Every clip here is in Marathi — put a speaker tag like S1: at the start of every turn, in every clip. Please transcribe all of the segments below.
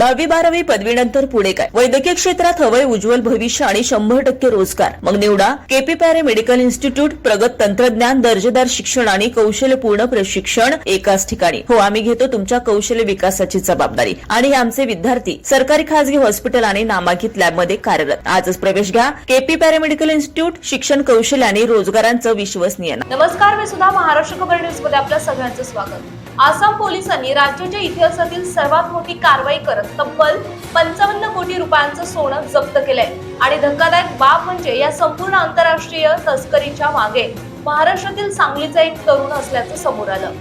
S1: 10वी-12वी पदवीनंतर पुढे काय? वैद्यकीय क्षेत्रात हवंय उज्ज्वल भविष्य आणि 100% रोजगार. मग निवडा केपी पॅरे मेडिकल इन्स्टिट्यूट. प्रगत तंत्रज्ञान, दर्जेदार शिक्षण आणि कौशल्यपूर्ण प्रशिक्षण एकाच ठिकाणी. हो, आम्ही घेतो तुमच्या कौशल्य विकासाची जबाबदारी आणि हे आमचे विद्यार्थी सरकारी खासगी हॉस्पिटल आणि नामांकित लॅबमध्ये कार्यरत. आजच प्रवेश घ्या केपी पॅरे मेडिकल इन्स्टिट्यूट. शिक्षण, कौशल्य आणि रोजगारांचं विश्वसनीय.
S2: नमस्कार, मी सुद्धा महाराष्ट्र खबर न्यूज मध्ये आपल्या सगळ्यांचं स्वागत. आसाम पोलिसांनी राज्याच्या इतिहासातील सर्वात मोठी कारवाई करत तब्बल 55 कोटी रुपयांचं सोनं जप्त केलंय. आणि धक्कादायक बाब म्हणजे या संपूर्ण आंतरराष्ट्रीय तस्करीच्या मागे महाराष्ट्रातील सांगलीचा एक तरुण असल्याचं समोर आलं.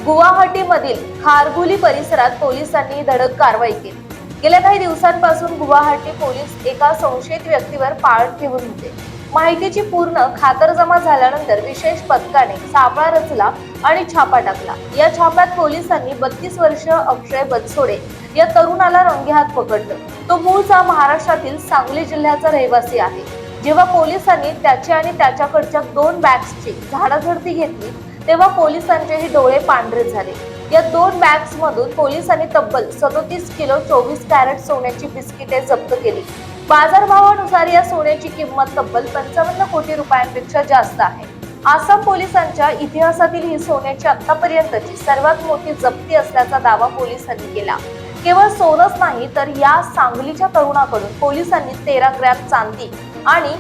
S2: गुवाहाटीमधील खारघुली परिसरात पोलिसांनी धडक कारवाई केली. गेल्या काही दिवसांपासून गुवाहाटी पोलीस एका संशयित व्यक्तीवर पाळत ठेवून होते. माहितीची पूर्ण खातरजमा झाल्यानंतर विशेष पथकाने सापळा रचला आणि छापा टाकला. या छाप्यात पोलिसांनी 32 वर्षीय अक्षय बनसोडे या तरुणाला रंगेहात पकडलं. तो मूळचा महाराष्ट्रातील सांगली जिल्ह्याचा रहिवासी आहे. जेव्हा पोलिसांनी त्याची आणि त्याच्याकडच्या 2 बॅग्सची झाडाझडती घेतली तेव्हा पोलिसांचेही डोळे पांढरे झाले. या 2 बॅग्स मधून पोलिसांनी तब्बल 37 किलो 24 कॅरेट सोन्याची बिस्किटे जप्त केली. बाजारभावानुसार या सोन्याची किंमत तब्बल 55 कोटी रुपयांपेक्षा जास्त आहे. आसाम पोलिसांच्या इतिहासातील ही सोन्याची आतापर्यंतची सर्वात मोठी जप्ती असल्याचा दावा पोलिसांनी केला. केवळ सोनच नाही तर या सांगलीच्या तरुणाकडून पोलिसांनी 13 ग्रॅम चांदी आणि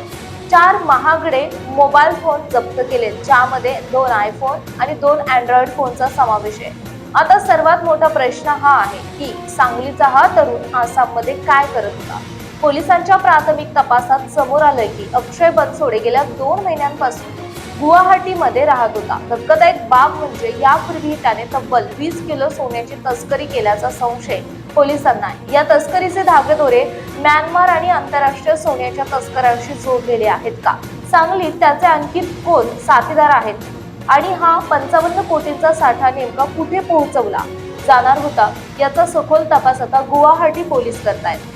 S2: 4 महागडे मोबाईल फोन जप्त केले, ज्यामध्ये 2 आयफोन आणि 2 अँड्रॉइड फोनचा समावेश आहे. आता सर्वात मोठा प्रश्न हा आहे की सांगलीचा हा तरुण आसाममध्ये काय करत होता. पोलिसांच्या प्राथमिक तपासात समोर आलंय की अक्षय बनसोडे गेल्या 2 महिन्यांपासून गुवाहाटीमध्ये राहत होता. धक्कादायक बाब म्हणजे यापूर्वी त्याने तब्बल 20 किलो सोन्याची तस्करी केल्याचा संशय पोलिसांना आहे. या तस्करीचे धागेदोरे म्यानमार आणि आंतरराष्ट्रीय सोन्याच्या तस्करांशी जोडलेले आहेत का? सांगलीत त्याचे आणखी कोण साथीदार आहेत आणि हा 55 कोटींचा साठा नेमका कुठे पोहोचवला जाणार होता याचा सखोल तपास आता गुवाहाटी पोलीस करतायत.